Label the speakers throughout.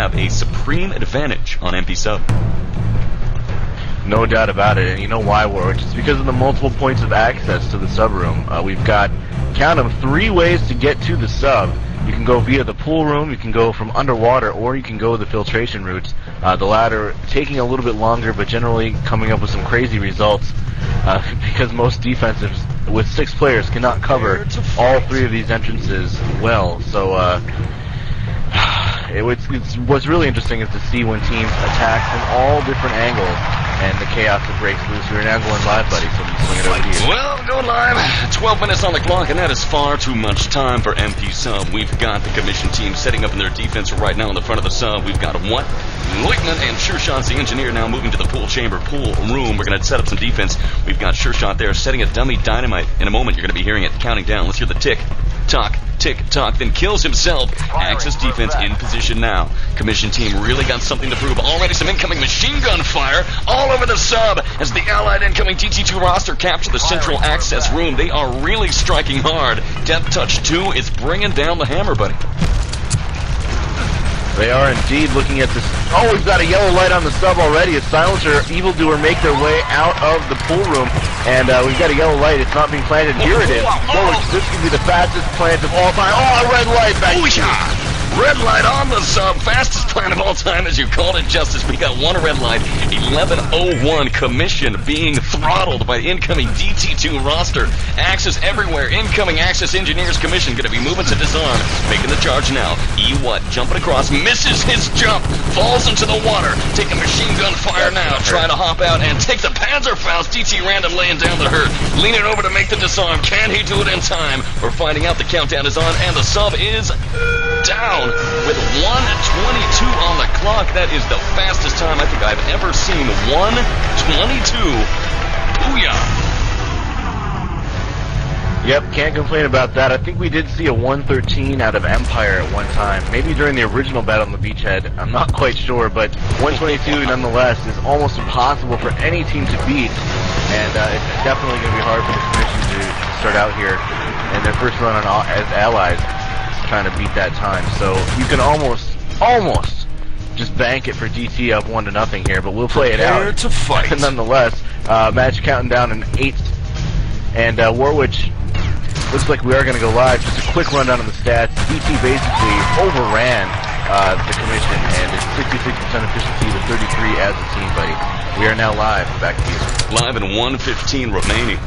Speaker 1: have a supreme advantage on MP sub.
Speaker 2: No doubt about it, and you know why, Warwitch? It's because of the multiple points of access to the sub room. We've got, count them, 3 ways to get to the sub. You can go via the pool room, you can go from underwater, or you can go the filtration routes. The latter taking a little bit longer, but generally coming up with some crazy results, because most defensives with 6 players cannot cover all 3 of these entrances well. So what's really interesting is to see when teams attack from all different angles and the chaos that breaks loose. We're now going live, buddy, so I'm going to swing it over to you.
Speaker 1: Well, going live. 12 minutes on the clock, and that is far too much time for MP sub. We've got the commission team setting up in their defense right now in the front of the sub. We've got LeNcEr and SureShot's the engineer now moving to the pool room. We're going to set up some defense. We've got SureShot there setting a dummy dynamite. In a moment, you're going to be hearing it counting down. Let's hear the tick tock, then kills himself. Access defense in position now. Commission team really got something to prove. Already some incoming machine gun fire all over the sub as the allied incoming dT2 roster capture the central access room. They are really striking hard. deathTouch 2 is bringing down the hammer, buddy.
Speaker 2: They are indeed looking at this. Oh, we've got a yellow light on the sub already. A Silencer, Evil-doer make their way out of the pool room, and we've got a yellow light. It's not being planted. Here it is. This could be the fastest plant of all time. Oh, a red light back.
Speaker 1: Red light on the sub, fastest plan of all time, as you called it, Justice. We got one red light, 11:01 commission being throttled by incoming dT2 roster. Access everywhere, incoming access engineers commission going to be moving to disarm, making the charge now. Jumping across, misses his jump, falls into the water, taking machine gun fire now, trying to hop out and take the Panzerfaust. DT Random laying down the hurt, leaning over to make the disarm. Can he do it in time? We're finding out. The countdown is on, and the sub is down with 1:22 on the clock. That is the fastest time I think I've ever seen. 1:22. Booyah.
Speaker 2: Yep, can't complain about that. I think we did see a 1:13 out of Empire at one time. Maybe during the original battle on the Beachhead. I'm not quite sure, but 1:22 nonetheless is almost impossible for any team to beat. And it's definitely going to be hard for the Commission to start out here in their first run on as allies, trying to beat that time. So you can almost just bank it for DT up 1-0 here, but we'll play it out.
Speaker 1: To fight.
Speaker 2: Nonetheless, match counting down in 8th, and Warwitch looks like we are going to go live. Just a quick rundown of the stats. DT basically overran the commission, and it's 66% efficiency to 33 as a team, buddy. We are now live. Back to you.
Speaker 1: Live in 1:15 remaining.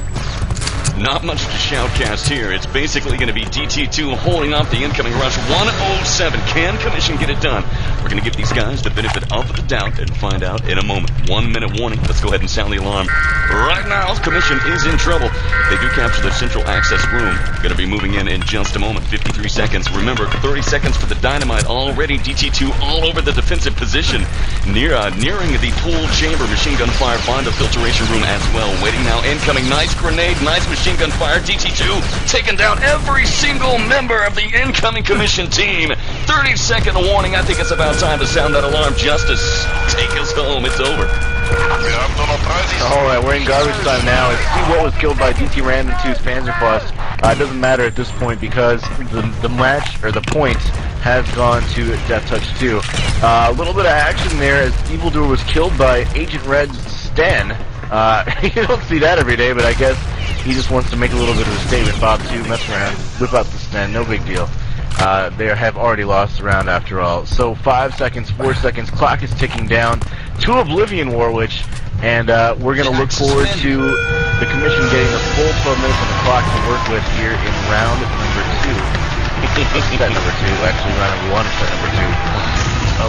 Speaker 1: Not much to shoutcast here. It's basically going to be dT2 holding off the incoming rush. 1:07. Can commission get it done? We're going to give these guys the benefit of the doubt and find out in a moment. 1 minute warning. Let's go ahead and sound the alarm. Right now, commission is in trouble. They do capture the central access room. Going to be moving in just a moment. 53 seconds. Remember, 30 seconds for the dynamite. Already dT2 all over the defensive position. Nearing the pool chamber. Machine gun fire. Find the filtration room as well. Waiting now. Incoming. Nice grenade. Nice machine gun fire. dT2 taking down every single member of the incoming commission team. 30-second warning. I think it's about time to sound that alarm. Justice, take us home. It's over.
Speaker 2: Alright, we're in garbage time now. Let's see what was killed by DT Random 2's Panzerfaust. It doesn't matter at this point because the match, or the points, has gone to deathTouch 2. A little bit of action there as Evil-doer was killed by AgEntRed's SamsteiN. You don't see that every day, but I guess he just wants to make a little bit of a statement. BoB 2, mess around, whip out the SamsteiN, no big deal. They have already lost the round after all. So 5 seconds, 4 seconds, clock is ticking down to Oblivion, Warwitch, and we're going to look forward to the commission getting the full 12 minutes on the clock to work with here in round number 2. Set number 2, actually round number 1, set number 2.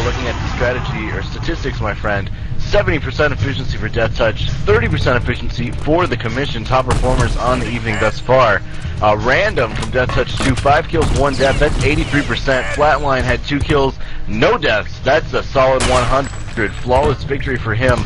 Speaker 2: Looking at the strategy, or statistics, my friend, 70% efficiency for deathTouch, 30% efficiency for the commission, top performers on the evening thus far. Random from deathTouch 2, 5 kills, 1 death, that's 83%. Flatline had 2 kills, no deaths, that's a solid 100. Flawless victory for him.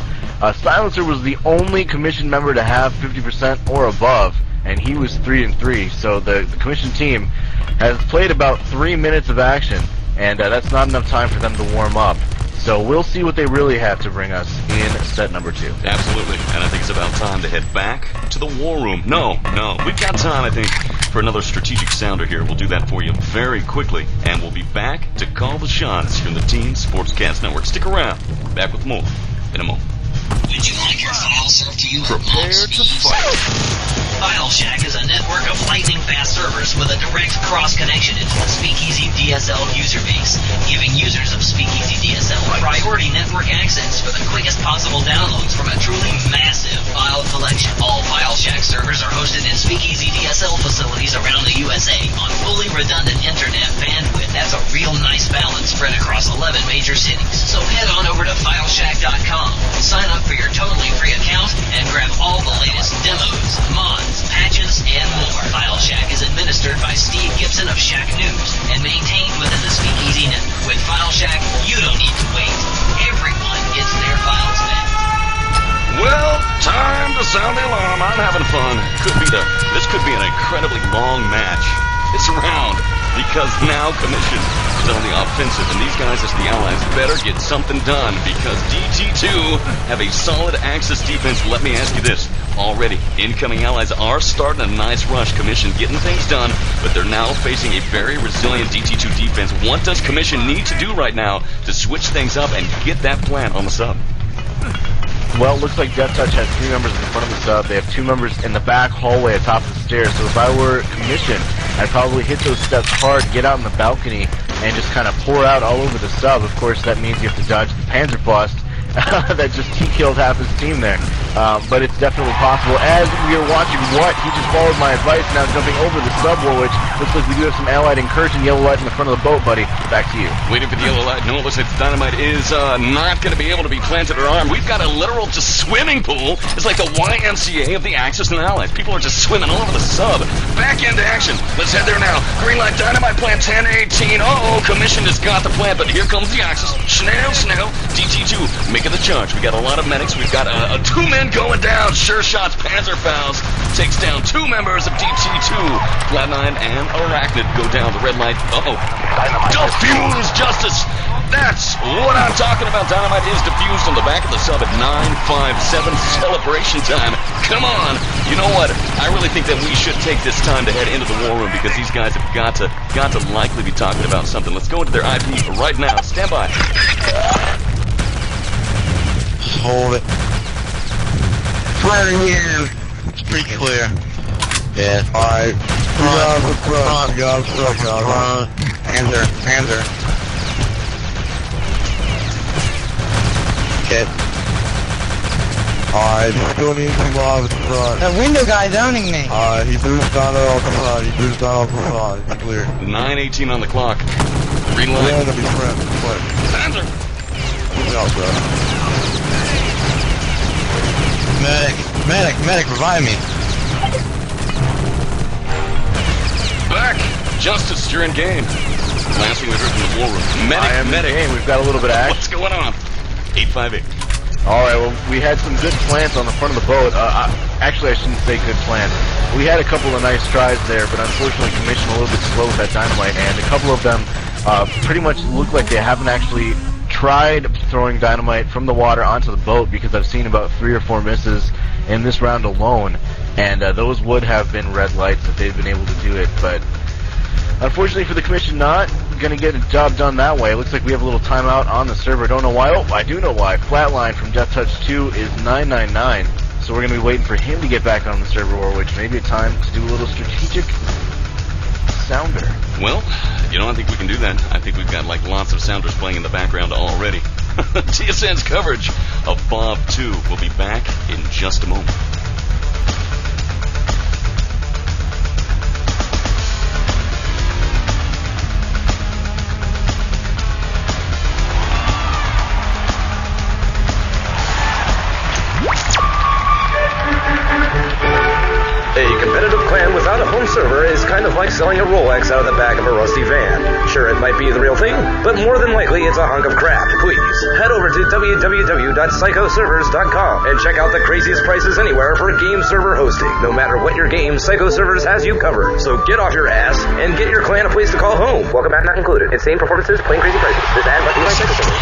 Speaker 2: Silencer was the only commission member to have 50% or above, and he was 3-3, so the commission team has played about 3 minutes of action, and that's not enough time for them to warm up. So we'll see what they really have to bring us in set number 2.
Speaker 1: Absolutely, and I think it's about time to head back to the war room. No, we've got time, I think. for another strategic sounder here. We'll do that for you very quickly, and we'll be back to call the shots from the Team Sportscast Network. Stick around. Back with more in a moment.
Speaker 3: Would you like your file served to you at
Speaker 1: Prepare to fight.
Speaker 3: FileShack is a network of lightning-fast servers with a direct cross-connection into the Speakeasy DSL user base, giving users of Speakeasy DSL priority network access for the quickest possible downloads from a truly massive file collection. All FileShack servers are hosted in Speakeasy DSL facilities around the USA on fully redundant internet bandwidth. That's a real nice balance spread across 11 major cities. So head on over to FileShack.com, sign up for your totally free account, and grab all the latest demos, mods, patches, and more. FileShack is administered by Steve Gibson of Shack News and maintained within the Speakeasy network. With FileShack, you don't need to wait. Everyone gets their files back.
Speaker 1: Well, time to sound the alarm. I'm having fun. This could be an incredibly long match. It's around because now Commission is on the offensive, and these guys as the allies better get something done because dT2 have a solid Axis defense. Let me ask you this. Already, incoming allies are starting a nice rush. Commission getting things done, but they're now facing a very resilient dT2 defense. What does Commission need to do right now to switch things up and get that plant on the sub?
Speaker 2: Well, it looks like deathTouch has 3 members in the front of the sub. They have 2 members in the back hallway at top of the stairs. So if I were Commission, I'd probably hit those steps hard, get out on the balcony, and just kind of pour out all over the sub. Of course, that means you have to dodge the Panzerfaust that just T-killed half his team there. But it's definitely possible. As we are watching what, he just followed my advice, now jumping over the sub, Warwitch. Looks like we do have some allied incursion. Yellow light in the front of the boat, buddy. Back to you.
Speaker 1: Waiting for the yellow light. No, it looks like the dynamite is not going to be able to be planted or armed. We've got a literal just swimming pool. It's like the YMCA of the Axis and Allies. People are just swimming all over the sub. Back into action. Let's head there now. Green light, dynamite plant 10-18. Uh-oh, Commission has got the plant, but here comes the Axis. Snell. dT2 making the charge. We got a lot of medics. We've got 2 men going down. Sure shots, Panzerfaust takes down 2 members of dT2. Flatline and Arachnyd go down the red light. Uh-oh. Diffuse justice. That's what I'm talking about. Dynamite is diffused on the back of the sub at 9:57 celebration time. Come on. You know what? I really think that we should take this time to head into the war room because these guys have got to likely be talking about something. Let's go into their IP right now. Stand by.
Speaker 4: Hold it. Firing in. It's pretty clear. Yeah. Alright. Front. Panzer. Okay. Alright, still need some blobs in front.
Speaker 5: The window guy's owning me.
Speaker 4: Alright, he boosts down off the front. It's clear.
Speaker 1: 9:18 on the clock. Green light.
Speaker 4: Yeah, that'll be front.
Speaker 1: Panzer.
Speaker 4: Good job, bro. Medic, revive me.
Speaker 1: Back. Justice, you're in game. Last thing we heard from the war room. Medic.
Speaker 2: Game. We've got a little bit of action.
Speaker 1: What's going on? 858.
Speaker 2: Alright, well, we had some good plants on the front of the boat. Actually, I shouldn't say good plants. We had a couple of nice tries there, but unfortunately Commission a little bit slow with that dynamite, and a couple of them pretty much look like they haven't actually tried throwing dynamite from the water onto the boat, because I've seen about 3 or 4 misses in this round alone, and those would have been red lights if they'd been able to do it, but unfortunately for the Commission, not going to get a job done that way. It looks like we have a little timeout on the server. Don't know why. Oh, I do know why. Flatline from deathTouch 2 is 999, so we're going to be waiting for him to get back on the server, Warwitch. Maybe a time to do a little strategic sounder.
Speaker 1: Well, you know, I think we can do that. I think we've got like lots of sounders playing in the background already. TSN's coverage of BoB 2 will be back in just a moment.
Speaker 6: A competitive clan without a home server is kind of like selling a Rolex out of the back of a rusty van. Sure, it might be the real thing, but more than likely it's a hunk of crap. Please, head over to www.psychoservers.com and check out the craziest prices anywhere for game server hosting. No matter what your game, Psycho Servers has you covered. So get off your ass and get your clan a place to call home. Welcome back not included. Insane performances, plain crazy prices. This ad must be by Psycho Servers.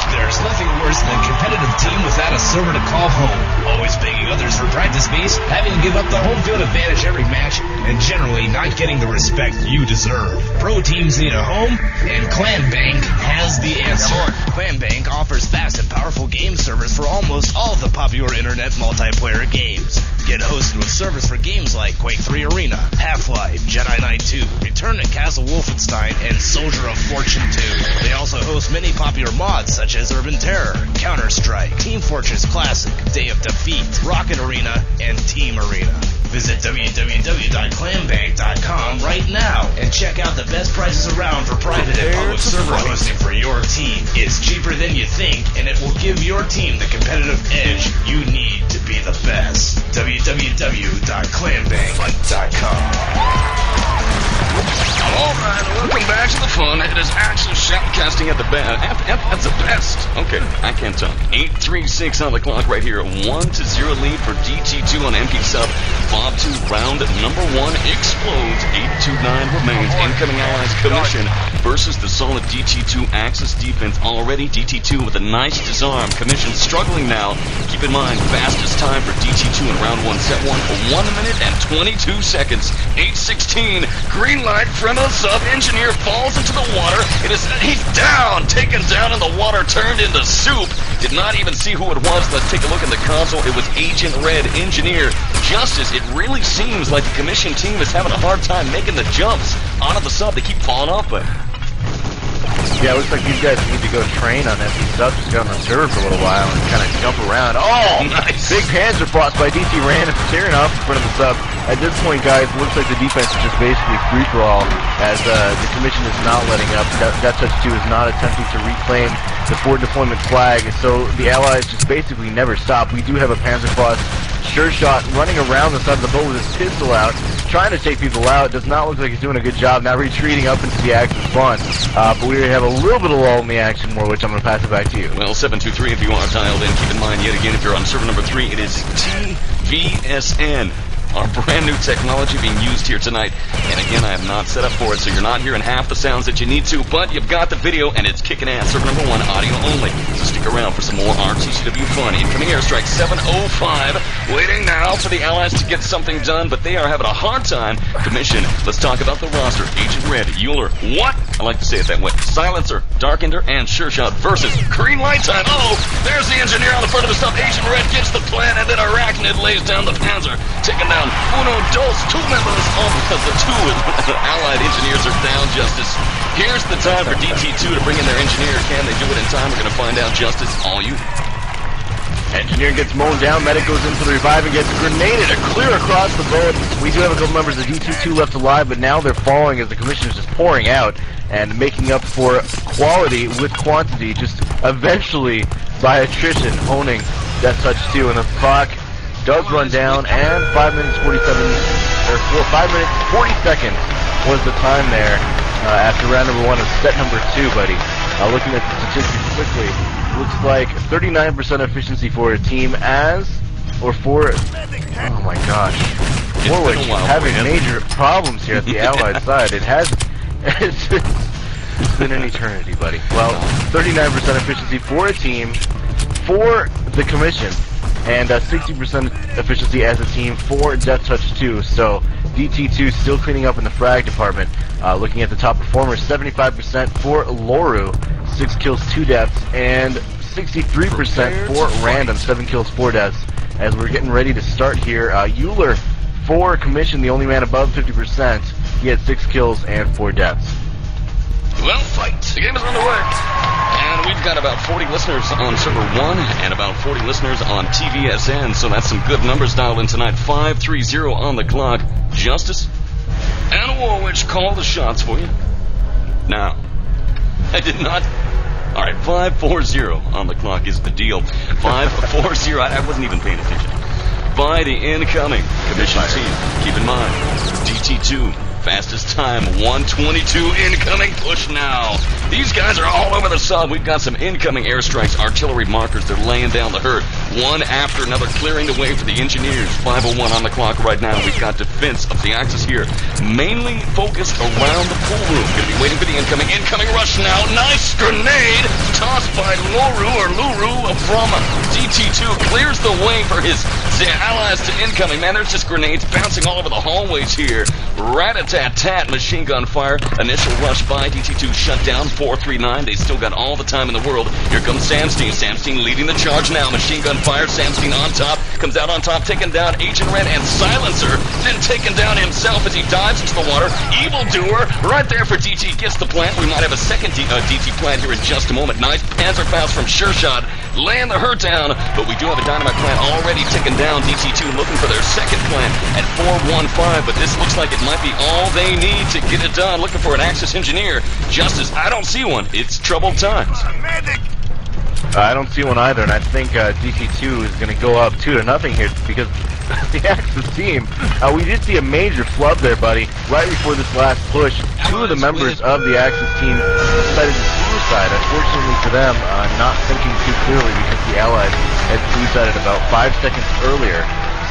Speaker 7: There's nothing worse than a competitive team without a server to call home.
Speaker 5: always begging others for practice space, having to give up the home field advantage every match, and generally not getting the respect you deserve. Pro teams need a home, and ClanBank has the answer. ClanBank offers fast and powerful game servers for almost all of the popular internet multiplayer games. Get hosted with servers for games like Quake 3 Arena, Half-Life, Jedi Knight 2, Return to Castle Wolfenstein, and Soldier of Fortune 2. They also host many popular mods such as Urban Terror, Counter-Strike, Team Fortress Classic, Day of Defeat, Rocket Arena, and Team Arena. Visit www.clanbank.com right now and check out the best prices around for private and public server hosting for your team. It's cheaper than you think, and it will give your team the competitive edge you need to be the best. www.clanbank.com.
Speaker 1: Alright, welcome back to the fun. It is actual shoutcasting at the best. Okay, I can't talk. 8:36 on the clock right here. 1-0 lead for DT2 on MP sub. Bob 2 round number 1 explodes. 8-9 remains. Incoming Allies Commission versus the solid DT2 Axis defense. Already DT2 with a nice disarm. Commission struggling now. Keep in mind, fastest time for DT2 in round 1 set 1 for 1 minute and 22 seconds. 8:16. Green light, friend of the sub. Engineer falls into the water. He's down. Taken down in the water, turned into soup. Did not even see who it was. Let's take a look in the console. It was AgEntReD, Engineer. Justice, it really seems like the commission team is having a hard time making the jumps onto the sub. They keep falling off, but...
Speaker 2: Yeah, it looks like these guys need to go train on MP sub, just get on the server for a little while and kind of jump around. Oh,
Speaker 1: nice.
Speaker 2: Big panzer boss by DT Rand and tearing off in front of the sub. At this point, guys, it looks like the defense is just basically free-for-all as the commission is not letting up. deathTouch 2 is not attempting to reclaim the forward deployment flag, so the Allies just basically never stop. We do have a Panzer Boss sure shot running around the side of the boat with his pistol out, trying to take people out. Does not look like he's doing a good job. Now retreating up into the Axis spawn. But we have a little bit of lull in the action, Warwitch. I'm going to pass it back to you.
Speaker 1: Well, 723 if you are dialed in. Keep in mind, yet again, if you're on server number 3, it is TVSN. Our brand new technology being used here tonight. And again, I have not set up for it, so you're not hearing half the sounds that you need to, but you've got the video, and it's kicking ass. Server number 1, audio only. So stick around for some more RTCW fun. Incoming airstrike 705. Waiting now for the Allies to get something done, but they are having a hard time. Commission, let's talk about the roster. AgEntReD, EuHler, what? I like to say it that way. Silencer, DaRkEner, and SureShot versus Green Light Time. Oh, there's the engineer on the front of the stuff. AgEntReD gets the plan, and then Arachnyd lays down the Panzer, taking down uno, dos, 2 members. Oh, because the 2 Allied engineers are down, Justice. Here's the time for DT2 to bring in their engineer. Can they do it in time? We're going to find out, Justice. All you.
Speaker 2: Engineer gets mown down. Medic goes in for the revive and gets grenaded clear across the boat. We do have a couple members of DT2 left alive, but now they're falling as the commission is just pouring out and making up for quality with quantity, just eventually by attrition owning deathTouch 2. And the clock does run down, and 5 minutes 40 seconds was the time there after round number 1 of set number 2, buddy. Looking at the statistics quickly, looks like 39% efficiency for a team oh my gosh. Warwitch is having major problems here at the Allied side. It's been an eternity, buddy. Well, 39% efficiency for a team, for the commission, and 60% efficiency as a team for deathTouch 2. So DT2 still cleaning up in the frag department. Looking at the top performers, 75% for Loru, 6 kills, 2 deaths, and 63% for Random, 7 kills, 4 deaths. As we're getting ready to start here, EuHler for commission, the only man above 50%. He had 6 kills and 4 deaths.
Speaker 1: Well, fight. The game is underway. And we've got about 40 listeners on server 1 and about 40 listeners on TVSN, so that's some good numbers dialed in tonight. 530 on the clock. Justice and Warwitch call the shots for you. Now, I did not... Alright, 540 on the clock is the deal. 540, I wasn't even paying attention. By the incoming commission team. Keep in mind, DT2, fastest time, 122 incoming, push now. These guys are all over the sub. We've got some incoming airstrikes, artillery markers. They're laying down the herd, one after another, clearing the way for the engineers. 501 on the clock right now. We've got defense of the Axis here, mainly focused around the pool room. Gonna be waiting for the incoming rush now. Nice grenade tossed by Loru from dT2 clears the way for his allies to incoming. Man, there's just grenades bouncing all over the hallways here. Rat-a-tat-tat, machine gun fire. Initial rush by dT2 shut down. 439. They still got all the time in the world. Here comes SamsteiN. SamsteiN leading the charge now. Machine gun fire. SamsteiN on top. Comes out on top, taking down AgEntReD and SiLeNcEr. Then taken down himself as he dives into the water. Evil-doer right there for DT. Gets the plant. We might have a second DT plant here in just a moment. Nice Panzerfaust from SureShot. Laying the hurt down. But we do have a dynamite plant already taken down. dT2 looking for their second plant at 415. But this looks like it might be all they need to get it done. Looking for an Axis engineer. Justice, I don't see one. It's troubled times.
Speaker 2: I don't see one either, and I think dT2 is going to go up 2-0 here because the Axis team, we did see a major flub there, buddy. Right before this last push, 2 of the members of the Axis team decided to suicide. Unfortunately for them, not thinking too clearly because the Allies had suicided about 5 seconds earlier.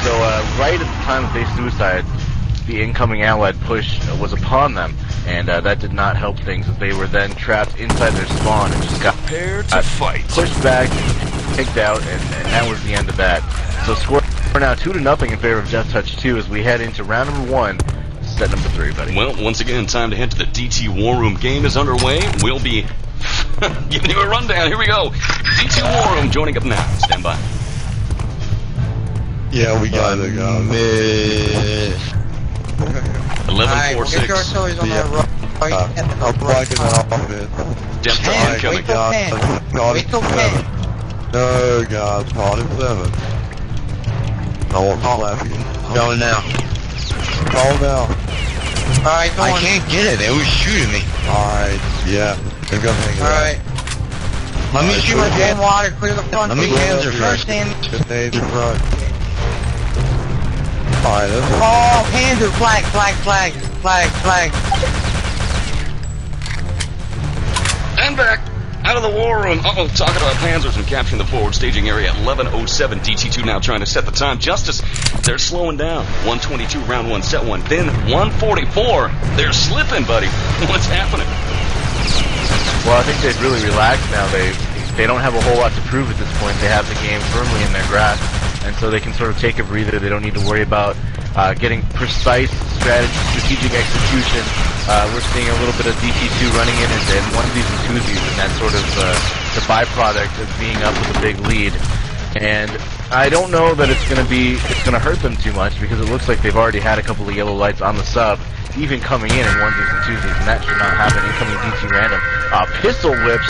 Speaker 2: So right at the time that they suicided, the incoming Allied push was upon them, and that did not help things as they were then trapped inside their spawn and just got pushed back, kicked out, and that was the end of that. So score now 2-0 in favor of deathTouch 2 as we head into round number 1, set number 3, buddy.
Speaker 1: Well, once again, time to head to the DT War Room. Game is underway. We'll be giving you a rundown. Here we go. DT War Room joining up now. Stand by.
Speaker 4: Yeah, we got it.
Speaker 1: 11-4-6.
Speaker 4: I'm blocking off it.
Speaker 1: deathTouch incoming.
Speaker 4: No, God, caught him 7. I won't laugh again. Going now. Call now.
Speaker 7: Alright, go on.
Speaker 4: I can't get it. It was shooting me. Alright, yeah. They're gonna hang it.
Speaker 7: Alright. Let me shoot my damn water, clear the front.
Speaker 4: Let me Panzer first. Grenades in front. Alright, that's it.
Speaker 7: Oh, Panzer, flag.
Speaker 1: And back. Out of the war room. Uh-oh, talking about Panzers and capturing the forward staging area at 11:07. dT2 now trying to set the time. Justice, they're slowing down. 122, round 1, set 1. Then 144. They're slipping, buddy. What's happening?
Speaker 2: Well, I think they've really relaxed now. They don't have a whole lot to prove at this point. They have the game firmly in their grasp, and so they can sort of take a breather. They don't need to worry about getting precise strategic execution. We're seeing a little bit of dT2 running in and one of these and twosies, and that's sort of the byproduct of being up with a big lead. And I don't know that it's going to hurt them too much because it looks like they've already had a couple of yellow lights on the sub, even coming in onesies and twosies, and that should not happen. Incoming DT random. Pistol whips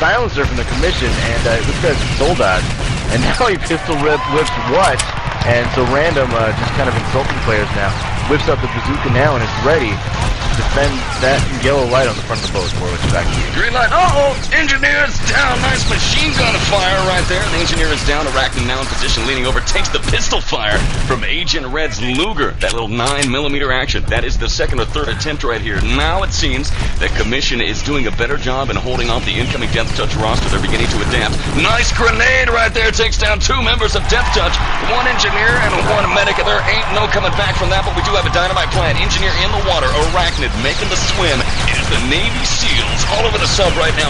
Speaker 2: SiLeNcEr from the commission, and this guy's Soldat. And now he pistol whips what? And so random just kind of insulting players now. Whips up the bazooka now and is ready to defend that yellow light on the front of the boat. Warwitch, back to you.
Speaker 1: Green light. Uh-oh! Engineer's down. Nice machine gun fire right there. The engineer is down. Arachnyd now in position, leaning over. Takes the pistol fire from AgEntRed's Luger. That little 9mm action. That is the second or third attempt right here. Now it seems that Commission is doing a better job in holding off the incoming deathTouch roster. They're beginning to adapt. Nice grenade right there. Takes down 2 members of deathTouch. 1 engineer and 1 medic. There ain't no coming back from that, but we do have a dynamite plant. Engineer in the water. Arachnyd making the swim. It is the Navy SEALs all over the sub right now.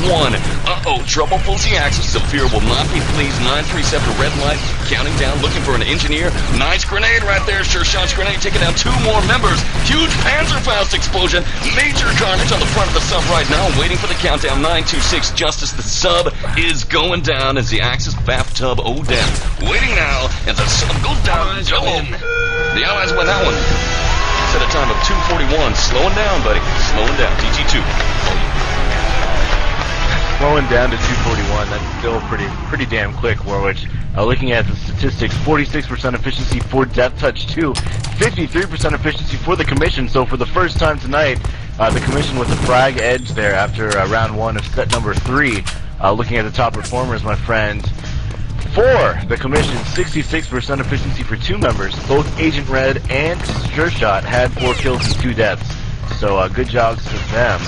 Speaker 1: 9-4-1. Uh-oh, trouble pulls the axis. Severe will not be pleased. 937 red light. Counting down, looking for an engineer. Nice grenade right there. SureShot's grenade taking down 2 more members. Huge Panzerfaust explosion. Major carnage on the front of the sub right now. Waiting for the countdown. 926. Justice, the sub is going down as the axis bathtub down. Waiting now as the sub goes down. The Allies win that one. Set a time of 2:41. Slowing down, buddy. Slowing down. dT2.
Speaker 2: Slowing down to 241. That's still pretty damn quick, Warwitch. Looking at the statistics, 46% efficiency for deathTouch 2, 53% efficiency for the Commission. So for the first time tonight, the Commission with the frag edge there after round 1 of set number 3. Looking at the top performers, my friend. For the Commission, 66% efficiency for 2 members. Both AgEntReD and SureShot had 4 kills and 2 deaths. So good jobs to them.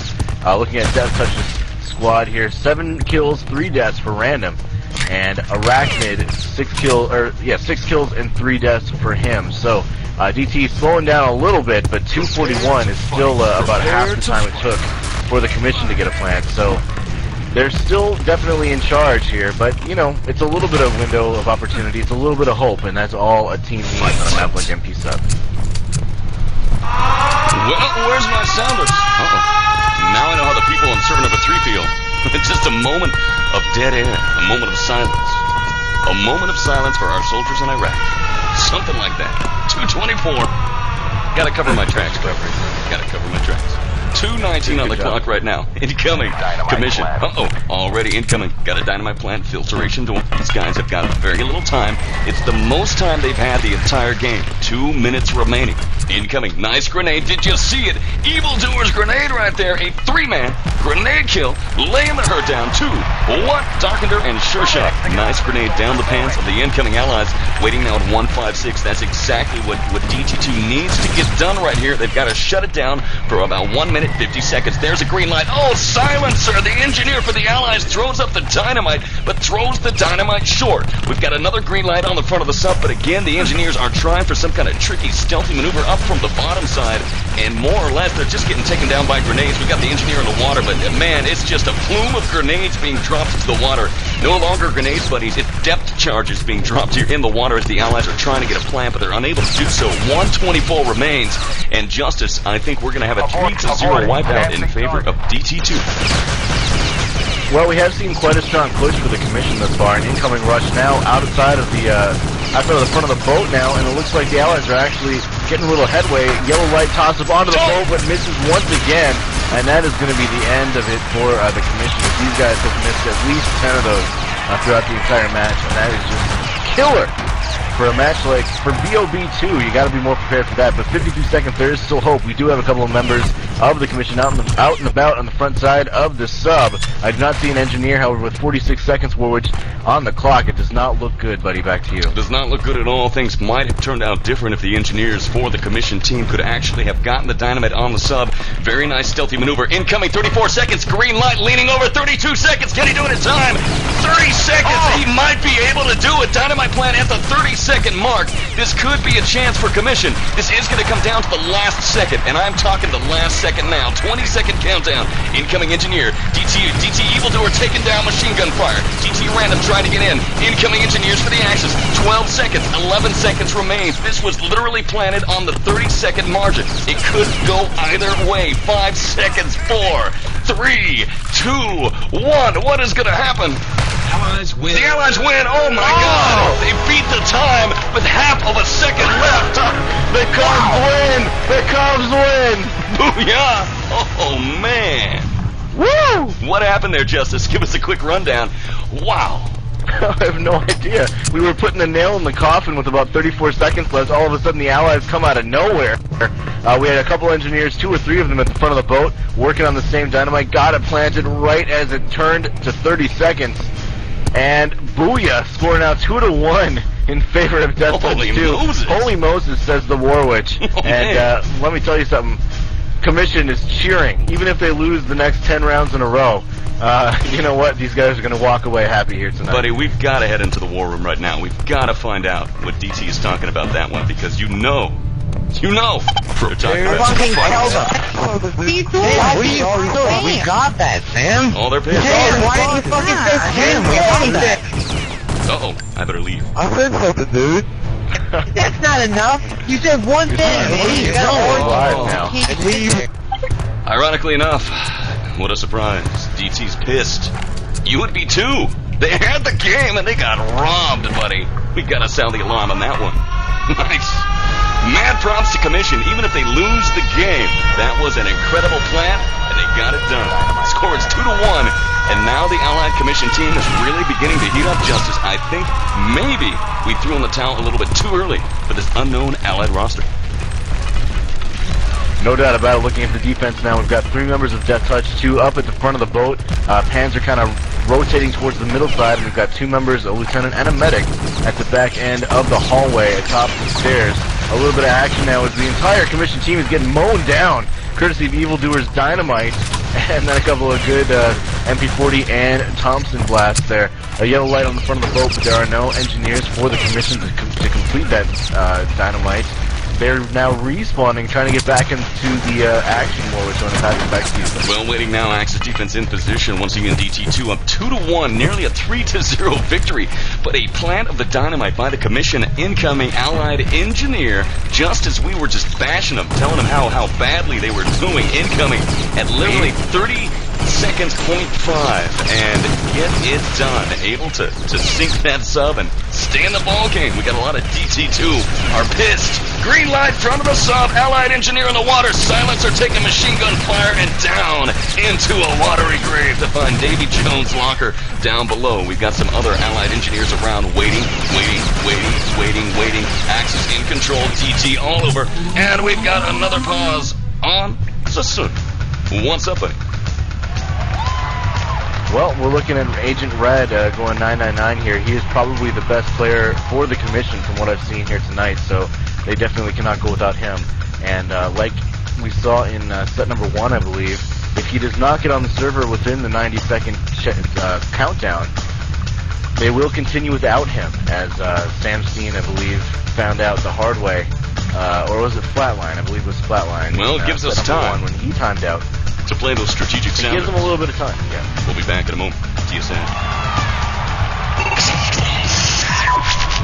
Speaker 2: Looking at deathTouch's squad here, 7 kills, 3 deaths for random. And Arachnyd, 6 kills and 3 deaths for him. So DT slowing down a little bit, but 241 is still about half the time it took for the Commission to get a plant. So they're still definitely in charge here, but, you know, it's a little bit of window of opportunity, it's a little bit of hope, and that's all a team needs on a map like MP Sub.
Speaker 1: Well, where's my sounders? Now I know how the people on server number 3 feel. It's just a moment of dead air, a moment of silence. A moment of silence for our soldiers in Iraq. Something like that. 2:24. Gotta cover my tracks, Gregory. Gotta cover my tracks. 2:19 on the clock right now. Incoming. Commission. Already incoming. Got a dynamite plant filtration door. These guys have got very little time. It's the most time they've had the entire game. 2 minutes remaining. Incoming. Nice grenade. Did you see it? Evil-doer's grenade right there. A 3-man grenade kill. Laying the hurt down. 2, 1. DaRkEner and SureShot. Nice grenade down the pants of the incoming allies. Waiting now at 156. That's exactly what dT2 needs to get done right here. They've got to shut it down for about 1 minute 50 seconds. There's a green light. Oh, silencer! The engineer for the allies throws up the dynamite, but throws the dynamite short. We've got another green light on the front of the sub, but again, the engineers are trying for some kind of tricky, stealthy maneuver up from the bottom side, and more or less, they're just getting taken down by grenades. We've got the engineer in the water, but man, it's just a plume of grenades being dropped into the water. No longer grenades, buddies. It's depth charges being dropped here in the water as the allies are trying to get a plant, but they're unable to do so. 124 remains, and Justice, I think we're going to have a 3-0 wipeout in favor of dT2.
Speaker 2: Well, we have seen quite a strong push for the Commission thus far. An incoming rush now outside of the front of the boat now, and it looks like the Allies are actually getting a little headway. Yellow light toss up onto the boat, but misses once again, and that is going to be the end of it for the Commission. These guys have missed at least 10 of those throughout the entire match, and that is just killer. For a match like, for BoB 2, you got to be more prepared for that, but 52 seconds, there is still hope. We do have a couple of members of the Commission out and about on the front side of the sub. I do not see an engineer, however, with 46 seconds, Warwitch, on the clock. It does not look good, buddy. Back to you.
Speaker 1: It does not look good at all. Things might have turned out different if the engineers for the Commission team could actually have gotten the dynamite on the sub. Very nice stealthy maneuver. Incoming, 34 seconds, green light, leaning over, 32 seconds. Can he do it in time? 30 seconds, he might be able to do it. Dynamite plant at the 30-second mark. This could be a chance for Commission. This is going to come down to the last second, and I'm talking the last second now. 20-second countdown. Incoming engineer. DT Evil-doer taking down machine gun fire. DT Random trying to get in. Incoming engineers for the Axis. 12 seconds. 11 seconds remains. This was literally planted on the 30-second margin. It could go either way. 5 seconds. 4, 3, 2, 1. What is going to happen?
Speaker 5: Allies win.
Speaker 1: The Allies win! Oh my God! They beat the time with half of a second left!
Speaker 2: The Cubs win! The Cubs win!
Speaker 1: Booyah! Oh man!
Speaker 2: Woo!
Speaker 1: What happened there, Justice? Give us a quick rundown. Wow!
Speaker 2: I have no idea. We were putting the nail in the coffin with about 34 seconds left. All of a sudden, the Allies come out of nowhere. We had a couple engineers, 2 or 3 of them at the front of the boat, working on the same dynamite. Got it planted right as it turned to 30 seconds. And booyah, scoring out 2-1 in favor of deathTouch 2.
Speaker 1: Moses.
Speaker 2: Holy Moses, says the Warwitch. And let me tell you something. Commission is cheering, even if they lose the next 10 rounds in a row. You know what? These guys are going to walk away happy here tonight.
Speaker 1: Buddy, we've got to head into the war room right now. We've got to find out what DT is talking about that one, because you know.
Speaker 7: Fucking tell them. We got that, Sam.
Speaker 1: Oh, they're pissed.
Speaker 7: Sam, why didn't you fucking say Sam? We got that.
Speaker 1: Uh-oh, I better leave.
Speaker 4: I said something, dude.
Speaker 7: That's not enough. You said one thing, man. You gotta
Speaker 2: Leave.
Speaker 1: Ironically enough, what a surprise. DT's pissed. You would be too. They had the game and they got robbed, buddy. We gotta sound the alarm on that one. Nice. Mad props to Commission, even if they lose the game. That was an incredible plan, and they got it done. Score is 2-1, and now the Allied Commission team is really beginning to heat up. Justice. I think maybe we threw in the towel a little bit too early for this unknown Allied roster.
Speaker 2: No doubt about it. Looking at the defense now, we've got 3 members of deathTouch 2 up at the front of the boat. Pans are kind of rotating towards the middle side, and we've got 2 members, a lieutenant and a medic, at the back end of the hallway atop the stairs. A little bit of action now as the entire Commission team is getting mown down, courtesy of Evil-doer's dynamite, and then a couple of good MP40 and Thompson blasts there. A yellow light on the front of the boat, but there are no engineers for the Commission to complete that dynamite. they're now respawning, trying to get back into the action war, which I'm going to pass it back to you.
Speaker 1: Well, waiting now, Axis defense in position. Once again, DT2 up 2-1, nearly a 3-0 victory. But a plant of the dynamite by the Commission, incoming Allied engineer, just as we were just bashing them, telling them how badly they were doing, incoming at literally 30 seconds, 0.5, and get it done. Able to sink that sub and stay in the ball game. We got a lot of DT2 are pissed. Green light front of the sub. Allied engineer in the water. Silencer taking machine gun fire and down into a watery grave to find Davy Jones' locker down below. We've got some other Allied engineers around waiting. Axis in control. DT all over. And we've got another pause on Sassoon. What's up, buddy?
Speaker 2: Well, we're looking at AgEntReD going 999 here. He is probably the best player for the Commission from what I've seen here tonight, so they definitely cannot go without him. And like we saw in set number 1, I believe, if he does not get on the server within the 90-second countdown, they will continue without him, as SamsteiN, I believe, found out the hard way. Or was it Flatline? I believe it was Flatline.
Speaker 1: Well, it gives us time.
Speaker 2: When he timed out.
Speaker 1: To play those strategic sounds.
Speaker 2: It gives them a little bit of time, yeah.
Speaker 1: We'll be back in a moment. TSN.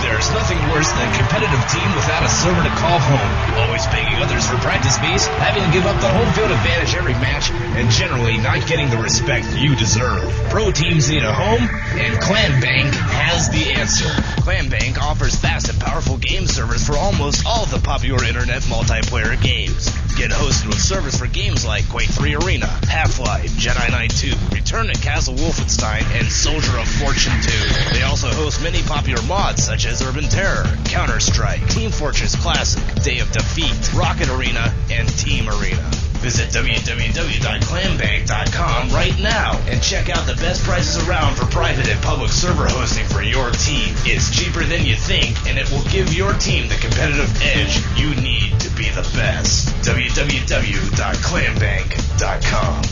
Speaker 5: There's nothing worse than a competitive team without a server to call home. Always begging others for practice space, having to give up the home field advantage every match, and generally not getting the respect you deserve. Pro teams need a home, and ClanBank has the answer. ClanBank offers fast and powerful game servers for almost all of the popular internet multiplayer games. Get hosted with servers for games like Quake 3 Arena, Half-Life, Jedi Knight 2, Return to Castle Wolfenstein, and Soldier of Fortune 2. They also host many popular mods such as Urban Terror, Counter-Strike, Team Fortress Classic, Day of Defeat, Rocket Arena, and Team Arena. Visit www.clanbank.com right now and check out the best prices around for private and public server hosting for your team. It's cheaper than you think, and it will give your team the competitive edge you need to be the best. www.clanbank.com.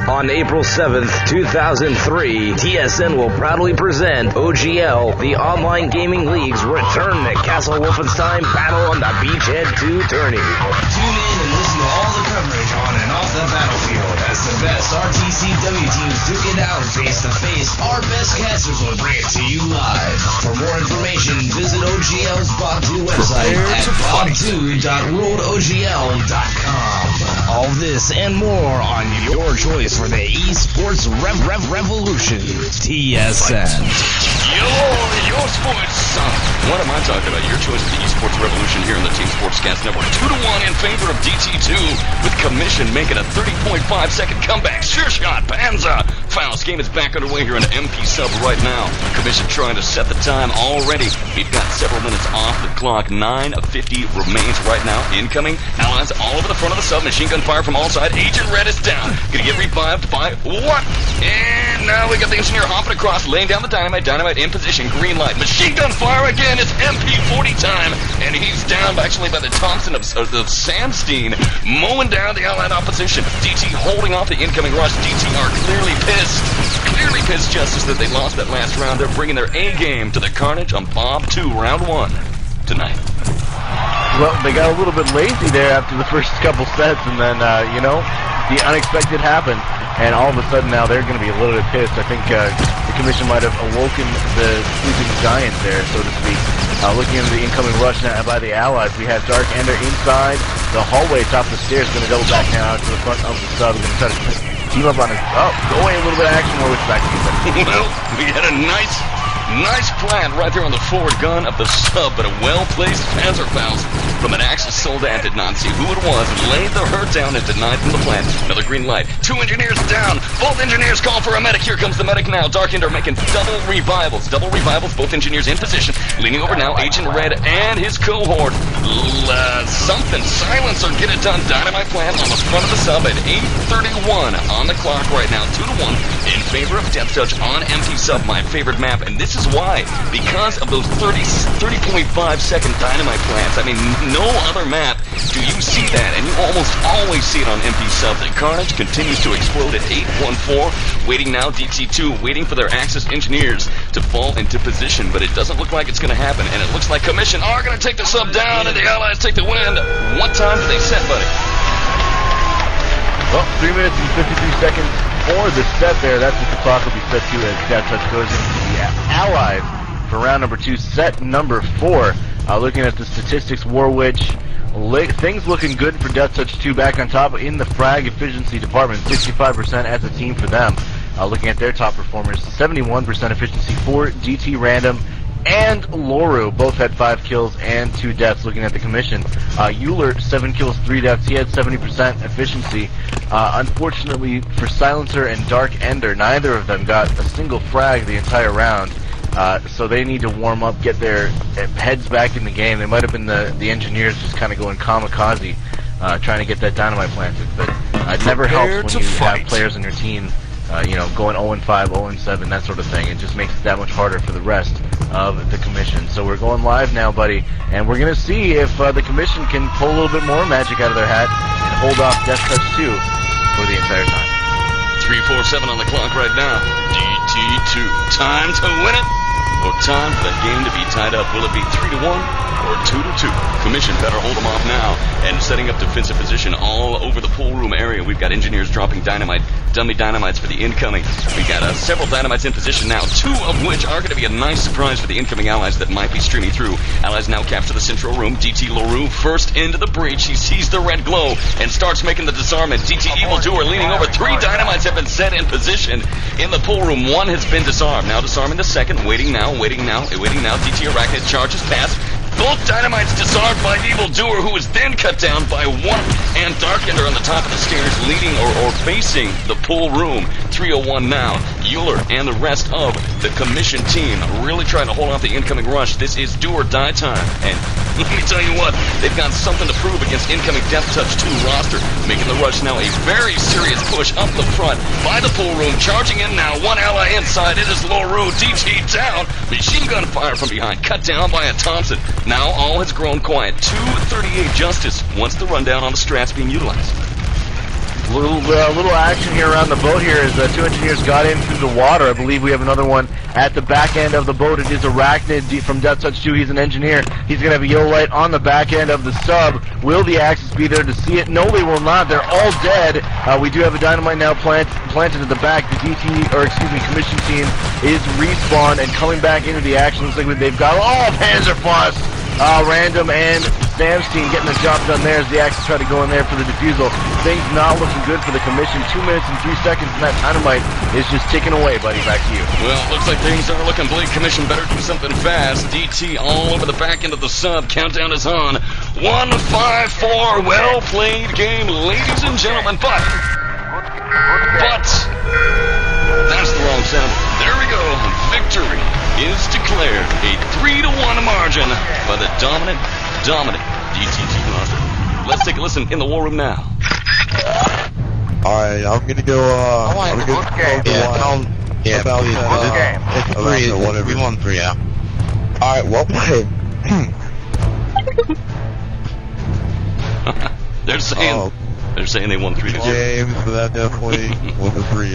Speaker 6: On April 7th, 2003, TSN will proudly present OGL, the Online Gaming League's return to Castle Wolfenstein Battle on the Beachhead 2 tourney.
Speaker 5: Tune in and listen to all the coverage on and off the battlefield as the best RTCW teams duke it out face to face. Our best casters will bring it to you live. For more information, visit OGL's BoB2 website at bob2.worldogl.com. All this and more on your choice for the esports revolution. TSN.
Speaker 1: Your sports. What am I talking about? Your choice of the esports revolution here on the Team Sportscast Network. 2-1 in favor of DT2, with Commission making a 30.5-second comeback. Sure shot, Panza. Faust game is back underway here in MP sub right now. Commission trying to set the time already. We've got several minutes off the clock. 9:50 remains right now. Incoming allies all over the front of the sub. Machine gun fire from all sides. AgEntReD is down. Gonna get revived by what? And now we got the engineer hopping across, laying down the dynamite. Dynamite in position. Green light. Machine gun fire again. It's MP40 time. And he's down actually by the Thompson of SamsteiN, mowing down the allied opposition. DT holding off the incoming rush. DT are clearly pissed, Justice, that they lost that last round. They're bringing their A game to the carnage on BoB2 round 1 tonight.
Speaker 2: Well, they got a little bit lazy there after the first couple sets, and then, the unexpected happened, and all of a sudden now they're going to be a little bit pissed. I think the Commission might have awoken the sleeping giant there, so to speak. Looking into the incoming rush now by the Allies, we have DaRkEner inside the hallway, top of the stairs, going to double back now to the front of the sub. Going to try to team up on his... Oh, go away, a little bit of action more with back to you.
Speaker 1: Well, we had a nice plan right there on the forward gun of the sub, but a well-placed Panzerfaust from an Axis soldat did not see who it was and laid the hurt down and denied from the plant. Another green light. 2 engineers down. Both engineers call for a medic. Here comes the medic now. DaRkEner making double revivals. Both engineers in position. Leaning over now, AgEntReD and his cohort. Something. Silencer. Get it done. Dynamite plant on the front of the sub at 8:31 on the clock right now. 2-1 in favor of deathTouch on MP sub, my favorite map. And this is is why. Because of those 30.5-second dynamite plants. I mean, no other map do you see that, and you almost always see it on empty sub. The carnage continues to explode at 814, waiting now, dT2, waiting for their Axis engineers to fall into position, but it doesn't look like it's going to happen, and it looks like Commission are going to take the sub down, and the Allies take the win. What time do they set, buddy?
Speaker 2: Well, 3 minutes and 53 seconds for the set there. That's what the clock will be set to as deathTouch goes into the Allies for round number 2, set number 4. Looking at the statistics, Warwitch, things looking good for deathTouch 2, back on top in the frag efficiency department, 65% as a team for them. Looking at their top performers, 71% efficiency for DT Random and Loru. Both had 5 kills and 2 deaths. Looking at the Commission, EuHler, 7 kills, 3 deaths. He had 70% efficiency. Unfortunately for SamsteiN and DaRkEner, neither of them got a single frag the entire round. So they need to warm up, get their heads back in the game. They might have been the engineers just kind of going kamikaze, trying to get that dynamite planted. But it never helps when you have players on your team, going 0-5, 0-7, that sort of thing. It just makes it that much harder for the rest of the Commission. So we're going live now, buddy, and we're going to see if the Commission can pull a little bit more magic out of their hat and hold off deathTouch 2 for the entire time.
Speaker 1: 3:47 on the clock right now. dT2. Time to win it, or time for the game to be tied up? Will it be 3-1 or 2-2? Commission better hold them off now, and setting up defensive position all over the pool room area. We've got engineers dropping dynamite, dummy dynamites for the incoming. We've got several dynamites in position now, 2 of which are going to be a nice surprise for the incoming Allies that might be streaming through. Allies now capture the central room. DT Loru first into the breach. He sees the red glow and starts making the disarmament. DT Evil-doer leaning over. 3 dynamites have been set in position in the pool room. 1 has been disarmed. Now disarming the second. Waiting now. DT Arachnyd charges past. Both dynamites disarmed by Evil-doer, who is then cut down by 1, and DaRkEner on the top of the stairs leading or facing the pool room. 3:01 now. EuHler and the rest of the Commission team really trying to hold off the incoming rush. This is do or die time, and let me tell you what, they've got something to prove against incoming deathTouch 2 roster, making the rush now a very serious push up the front by the pool room. Charging in now, 1 ally inside. It is Loru. DT down. Machine gun fire from behind, cut down by a Thompson. Now all has grown quiet. 2:38 Justice once the rundown on the strats being utilized.
Speaker 2: Little action here around the boat here as 2 engineers got in through the water. I believe we have another one at the back end of the boat. It is Arachnyd from deathTouch 2. He's an engineer. He's going to have a yellow light on the back end of the sub. Will the Axis be there to see it? No, they will not. They're all dead. We do have a dynamite now planted at the back. The Commission team is respawned and coming back into the action. Looks like they've got all Panzerfaust. Random and SamsteiN getting the job done there as the Axis try to go in there for the defusal. Things not looking good for the Commission. 2 minutes and 3 seconds, and that dynamite is just ticking away, buddy. Back to you.
Speaker 1: Well, looks like things are looking bleak. Commission better do something fast. DT all over the back end of the sub. Countdown is on. 1-5-4. Well played game, ladies and gentlemen. But that's the wrong sound. There we go. Victory is declared. A 3-1 margin by the dominant DT2 roster. Let's take a listen in the war room now.
Speaker 4: Alright, I'm gonna go, I'm gonna go
Speaker 8: We won 3 out.
Speaker 4: Alright, well played.
Speaker 1: They're saying they won 3-2.
Speaker 4: James, but that definitely was a 3,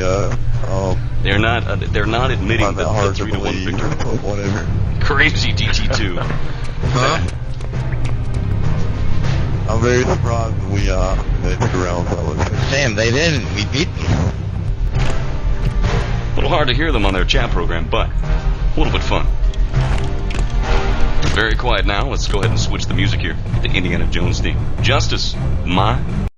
Speaker 1: They're not admitting that
Speaker 4: hard
Speaker 1: the
Speaker 4: to
Speaker 1: 3-1
Speaker 4: believe,
Speaker 1: victory.
Speaker 4: but whatever.
Speaker 1: Crazy DT2.
Speaker 8: Huh?
Speaker 4: I'm very surprised that we, they took around fellas.
Speaker 8: Sam, they didn't. We beat them.
Speaker 1: A little hard to hear them on their chat program, but a little bit fun. Very quiet now. Let's go ahead and switch the music here. The Indiana Jones theme. Justice, my